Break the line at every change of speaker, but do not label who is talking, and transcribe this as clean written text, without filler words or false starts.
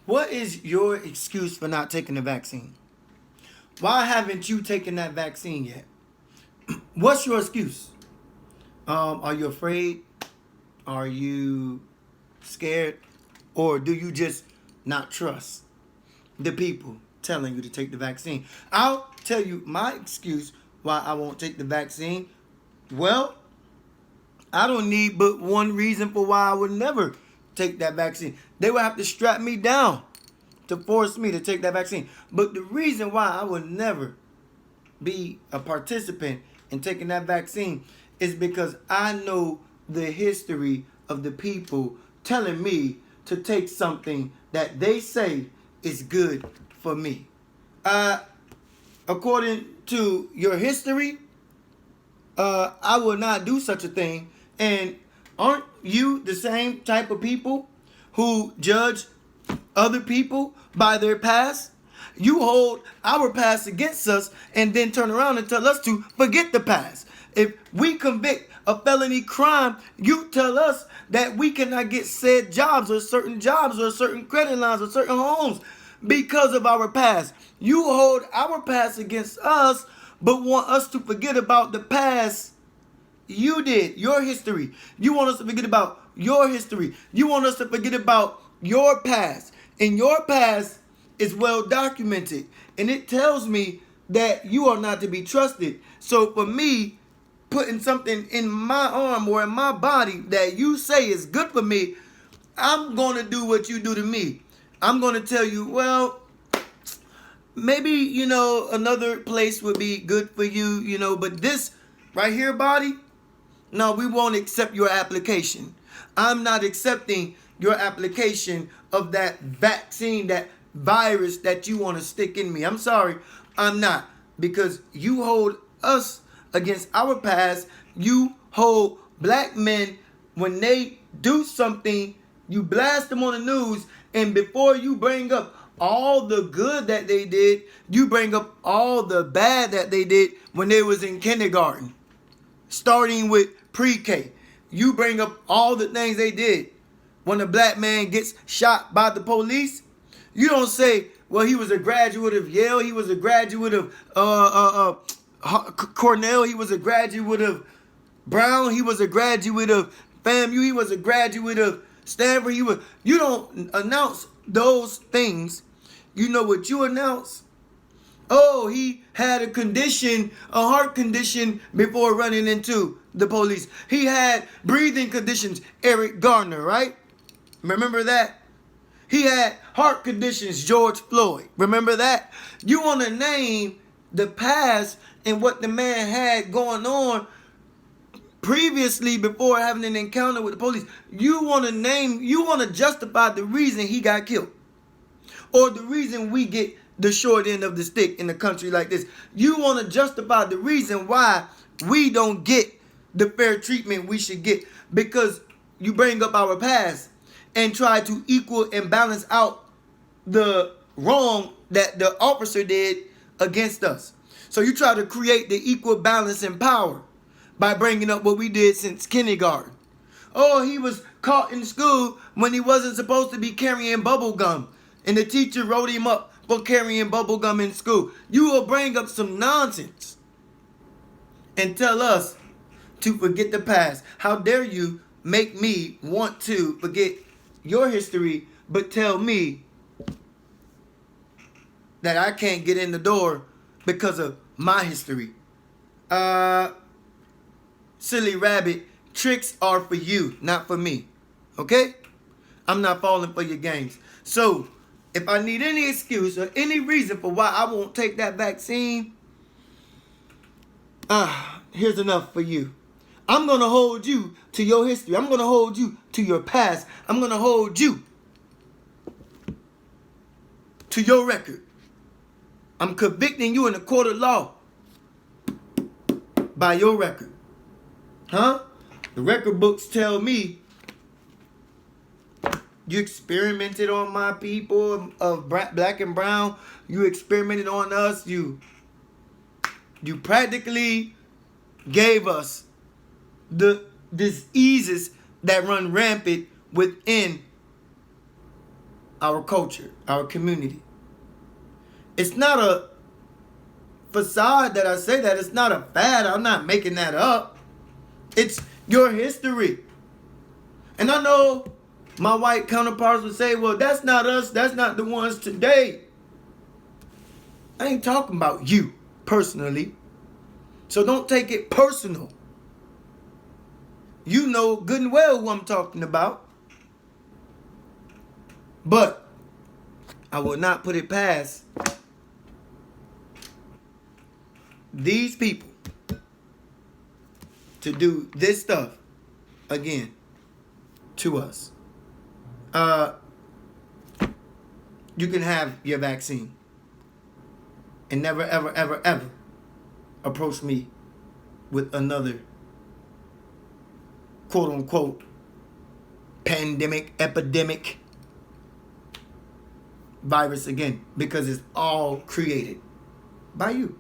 What is your excuse for not taking the vaccine? Why haven't you taken that vaccine yet? What's your excuse? Are you afraid? Are you scared? Or do you just not trust the people telling you to take the vaccine? I'll tell you my excuse why I won't take the vaccine. Well, I don't need but one reason for why I would never take that vaccine. They would have to strap me down to force me to take that vaccine. But the reason why I would never be a participant in taking that vaccine is because I know the history of the people telling me to take something that they say is good for me. According to your history, I will not do such a thing. And aren't you the same type of people who judge other people by their past? You hold our past against us and then turn around and tell us to forget the past. If we convict a felony crime, you tell us that we cannot get said jobs or certain credit lines or certain homes because of our past. You hold our past against us, but want us to forget about the past you did, your history. You want us to forget about your history. You want us to forget about your past. And your past is well documented. And it tells me that you are not to be trusted. So for me, putting something in my arm or in my body that you say is good for me, I'm going to do what you do to me. I'm going to tell you, well, maybe, another place would be good for you, but this right here, body, no, we won't accept your application. I'm not accepting your application of that vaccine, that virus that you want to stick in me. I'm sorry, I'm not. Because you hold us against our past. You hold black men when they do something, you blast them on the news, and before you bring up all the good that they did, you bring up all the bad that they did when they was in kindergarten. Starting with pre-K. You bring up all the things they did. When a black man gets shot by the police, you don't say, well, he was a graduate of Yale, he was a graduate of Cornell, he was a graduate of Brown, he was a graduate of FAMU, he was a graduate of Stanford. You don't announce those things. You know what you announce? Oh, he had a heart condition before running into the police. He had breathing conditions, Eric Garner, right? Remember that? He had heart conditions, George Floyd. Remember that? You want to name the past and what the man had going on previously before having an encounter with the police. You want to justify the reason he got killed. Or the reason we get the short end of the stick in a country like this. You want to justify the reason why we don't get the fair treatment we should get, because you bring up our past and try to equal and balance out the wrong that the officer did against us. So you try to create the equal balance and power by bringing up what we did since kindergarten. Oh, he was caught in school when he wasn't supposed to be carrying bubble gum, and the teacher wrote him up for carrying bubble gum in school. You will bring up some nonsense and tell us to forget the past. How dare you make me want to forget your history, but tell me that I can't get in the door because of my history. Silly rabbit, tricks are for you, not for me. Okay? I'm not falling for your games. So, if I need any excuse or any reason for why I won't take that vaccine, here's enough for you. I'm going to hold you to your history. I'm going to hold you to your past. I'm going to hold you to your record. I'm convicting you in a court of law by your record. Huh? The record books tell me you experimented on my people of black and brown. You experimented on us. You practically gave us the diseases that run rampant within our culture, our community. It's not a facade that I say that. It's not a fad. I'm not making that up. It's your history. And I know my white counterparts would say, well, that's not us. That's not the ones today. I ain't talking about you personally. So don't take it personal. You know good and well who I'm talking about. But I will not put it past these people to do this stuff again to us. You can have your vaccine and never, ever, ever, ever approach me with another quote unquote pandemic, epidemic virus again, because it's all created by you.